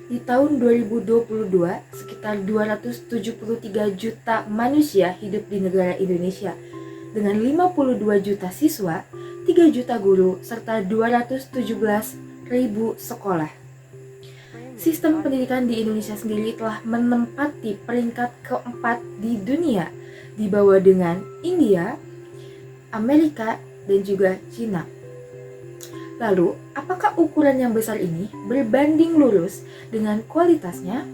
Di tahun 2022, sekitar 273 juta manusia hidup di negara Indonesia dengan 52 juta siswa, 3 juta guru, serta 217 ribu sekolah. Sistem pendidikan di Indonesia sendiri telah menempati peringkat keempat di dunia, di bawah dengan India, Amerika, dan juga Cina. Lalu, apakah ukuran yang besar ini berbanding lurus dengan kualitasnya?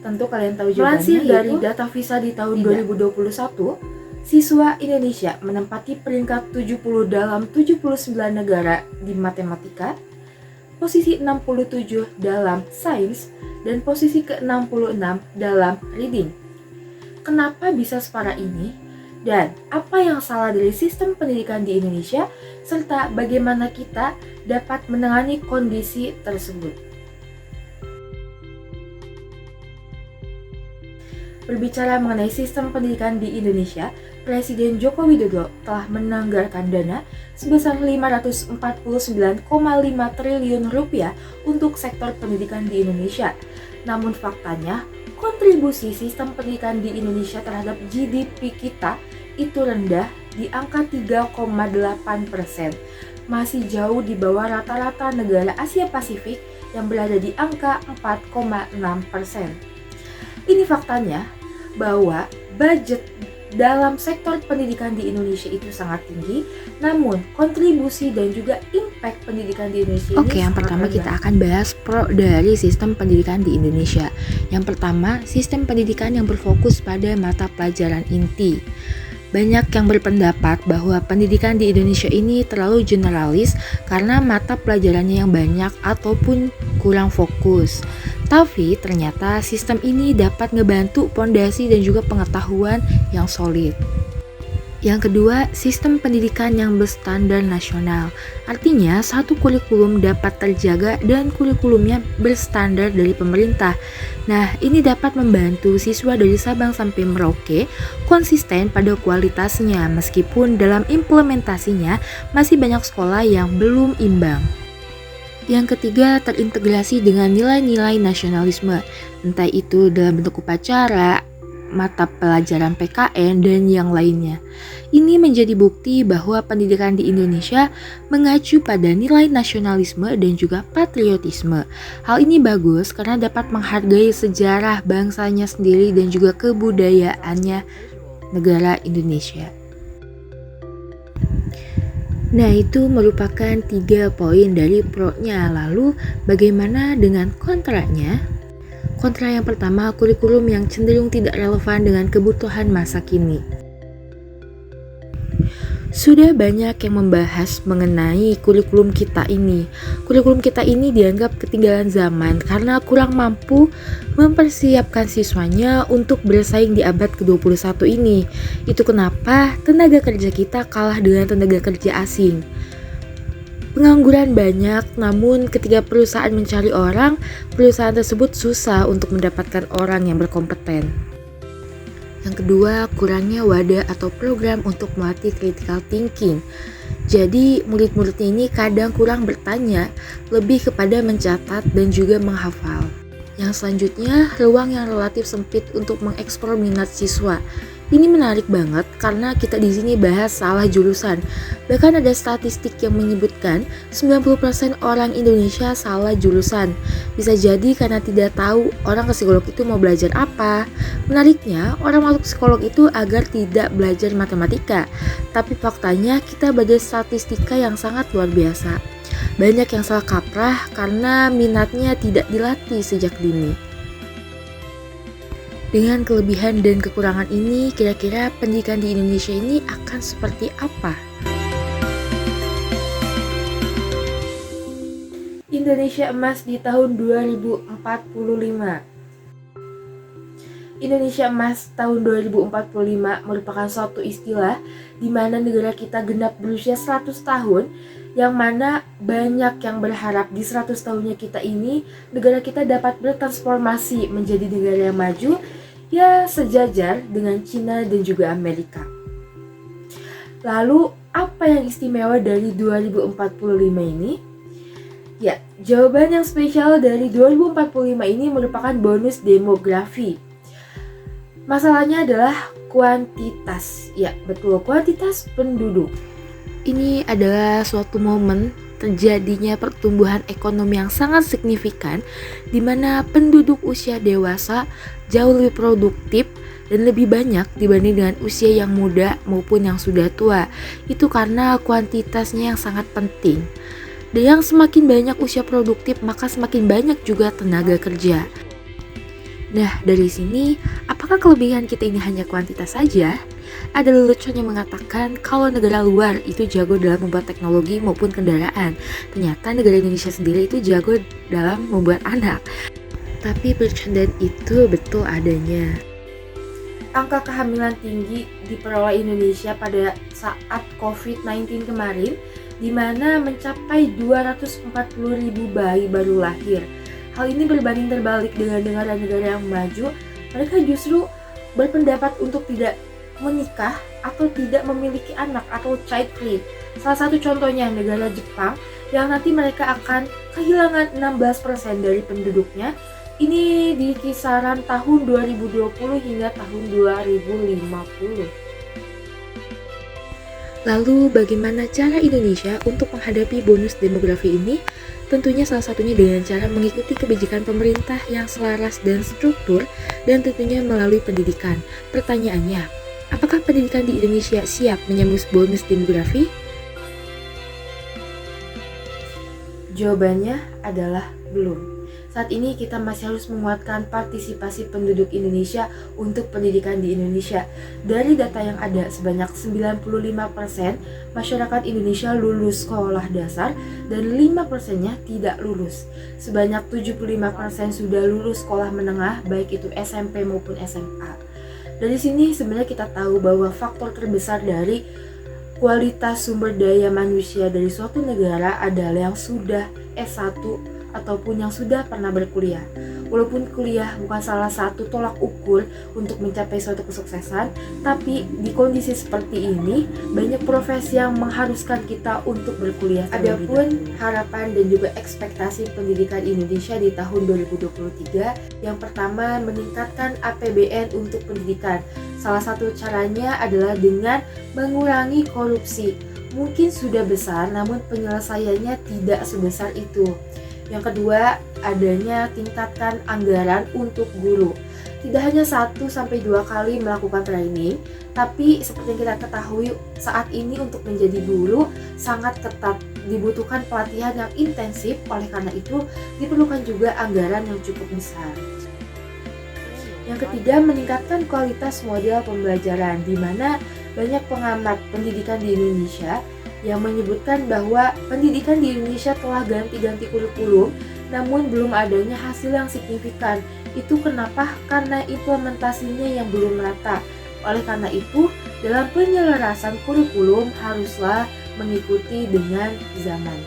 Tentu kalian tahu jawabannya. Melansir dari data visa di tahun 2021, siswa Indonesia menempati peringkat 70 dalam 79 negara di matematika, posisi 67 dalam sains, dan posisi ke-66 dalam reading. Kenapa bisa separah ini? Dan apa yang salah dari sistem pendidikan di Indonesia, serta bagaimana kita dapat menangani kondisi tersebut. Berbicara mengenai sistem pendidikan di Indonesia, Presiden Joko Widodo telah menganggarkan dana sebesar 549,5 triliun rupiah untuk sektor pendidikan di Indonesia. Namun faktanya, kontribusi sistem pendidikan di Indonesia terhadap GDP kita itu rendah di angka 3,8%, masih jauh di bawah rata-rata negara Asia Pasifik yang berada di angka 4,6%. Ini faktanya bahwa budget dalam sektor pendidikan di Indonesia itu sangat tinggi, namun kontribusi dan juga impact pendidikan di Indonesia Oke, yang pertama kita akan bahas pro dari sistem pendidikan di Indonesia. Yang pertama, sistem pendidikan yang berfokus pada mata pelajaran inti. Banyak yang berpendapat bahwa pendidikan di Indonesia ini terlalu generalis karena mata pelajarannya yang banyak ataupun kurang fokus. Tapi ternyata sistem ini dapat ngebantu pondasi dan juga pengetahuan yang solid. Yang kedua, sistem pendidikan yang berstandar nasional. Artinya, satu kurikulum dapat terjaga dan kurikulumnya berstandar dari pemerintah. Nah, ini dapat membantu siswa dari Sabang sampai Merauke konsisten pada kualitasnya, meskipun dalam implementasinya masih banyak sekolah yang belum imbang. Yang ketiga, terintegrasi dengan nilai-nilai nasionalisme, entah itu dalam bentuk upacara, mata pelajaran PKN, dan yang lainnya. Ini menjadi bukti bahwa pendidikan di Indonesia mengacu pada nilai nasionalisme dan juga patriotisme. Hal ini bagus karena dapat menghargai sejarah bangsanya sendiri dan juga kebudayaannya negara Indonesia. Nah, itu merupakan 3 poin dari pro-nya. Lalu bagaimana dengan kontranya? Kontra yang pertama, kurikulum yang cenderung tidak relevan dengan kebutuhan masa kini. Sudah banyak yang membahas mengenai kurikulum kita ini. Kurikulum kita ini dianggap ketinggalan zaman karena kurang mampu mempersiapkan siswanya untuk bersaing di abad ke-21 ini. Itu kenapa tenaga kerja kita kalah dengan tenaga kerja asing. Pengangguran banyak, namun ketika perusahaan mencari orang, perusahaan tersebut susah untuk mendapatkan orang yang berkompeten. Yang kedua, kurangnya wadah atau program untuk melatih critical thinking. Jadi, murid-muridnya ini kadang kurang bertanya, lebih kepada mencatat dan juga menghafal. Yang selanjutnya, ruang yang relatif sempit untuk mengeksplor minat siswa. Ini menarik banget karena kita di sini bahas salah jurusan. Bahkan ada statistik yang menyebutkan 90% orang Indonesia salah jurusan. Bisa jadi karena tidak tahu orang ke psikolog itu mau belajar apa. Menariknya, orang masuk psikolog itu agar tidak belajar matematika. Tapi faktanya kita belajar statistika yang sangat luar biasa. Banyak yang salah kaprah karena minatnya tidak dilatih sejak dini. Dengan kelebihan dan kekurangan ini, kira-kira pendidikan di Indonesia ini akan seperti apa? Indonesia Emas di tahun 2045. Indonesia Emas tahun 2045 merupakan suatu istilah di mana negara kita genap berusia 100 tahun, yang mana banyak yang berharap di 100 tahunnya kita ini negara kita dapat bertransformasi menjadi negara yang maju, ya sejajar dengan Cina dan juga Amerika. Lalu apa yang istimewa dari 2045 ini? Ya, jawaban yang spesial dari 2045 ini merupakan bonus demografi. Masalahnya adalah kuantitas. Ya, betul, kuantitas penduduk. Ini adalah suatu momen terjadinya pertumbuhan ekonomi yang sangat signifikan di mana penduduk usia dewasa jauh lebih produktif dan lebih banyak dibanding dengan usia yang muda maupun yang sudah tua. Itu karena kuantitasnya yang sangat penting. Dan yang semakin banyak usia produktif, maka semakin banyak juga tenaga kerja. Nah, dari sini, apakah kelebihan kita ini hanya kuantitas saja? Ada lelucon yang mengatakan kalau negara luar itu jago dalam membuat teknologi maupun kendaraan. Ternyata negara Indonesia sendiri itu jago dalam membuat anak. Tapi percandaan itu betul adanya. Angka kehamilan tinggi diperoleh Indonesia pada saat COVID-19 kemarin, di mana mencapai 240.000 bayi baru lahir. Hal ini berbanding terbalik dengan negara-negara yang maju. Mereka justru berpendapat untuk tidak menikah atau tidak memiliki anak atau child free. Salah satu contohnya negara Jepang yang nanti mereka akan kehilangan 16% dari penduduknya. Ini di kisaran tahun 2020 hingga tahun 2050. Lalu bagaimana cara Indonesia untuk menghadapi bonus demografi ini? Tentunya salah satunya dengan cara mengikuti kebijakan pemerintah yang selaras dan struktur, dan tentunya melalui pendidikan. Pertanyaannya, apakah pendidikan di Indonesia siap menyambut bonus demografi? Jawabannya adalah belum. Saat ini kita masih harus menguatkan partisipasi penduduk Indonesia untuk pendidikan di Indonesia. Dari data yang ada, sebanyak 95% masyarakat Indonesia lulus sekolah dasar dan 5%-nya tidak lulus. Sebanyak 75% sudah lulus sekolah menengah, baik itu SMP maupun SMA. Dari sini sebenarnya kita tahu bahwa faktor terbesar dari kualitas sumber daya manusia dari suatu negara adalah yang sudah S1 ataupun yang sudah pernah berkuliah. Walaupun kuliah bukan salah satu tolak ukur untuk mencapai suatu kesuksesan, tapi di kondisi seperti ini banyak profesi yang mengharuskan kita untuk berkuliah. Adapun harapan dan juga ekspektasi pendidikan Indonesia di tahun 2023, yang pertama meningkatkan APBN untuk pendidikan. Salah satu caranya adalah dengan mengurangi korupsi. Mungkin sudah besar, namun penyelesaiannya tidak sebesar itu. Yang kedua, adanya tingkatkan anggaran untuk guru. Tidak hanya 1-2 kali melakukan training, tapi seperti yang kita ketahui saat ini untuk menjadi guru sangat ketat, dibutuhkan pelatihan yang intensif. Oleh karena itu, diperlukan juga anggaran yang cukup besar. Yang ketiga, meningkatkan kualitas model pembelajaran, di mana banyak pengamat pendidikan di Indonesia yang menyebutkan bahwa pendidikan di Indonesia telah ganti-ganti kurikulum, namun belum adanya hasil yang signifikan. Itu kenapa? Karena implementasinya yang belum merata. Oleh karena itu, dalam penyelarasan kurikulum haruslah mengikuti dengan zaman.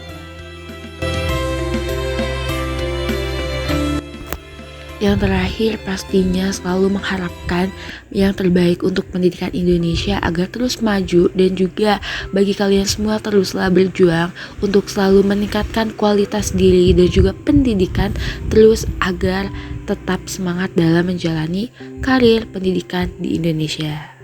Yang terakhir, pastinya selalu mengharapkan yang terbaik untuk pendidikan Indonesia agar terus maju, dan juga bagi kalian semua teruslah berjuang untuk selalu meningkatkan kualitas diri dan juga pendidikan terus agar tetap semangat dalam menjalani karir pendidikan di Indonesia.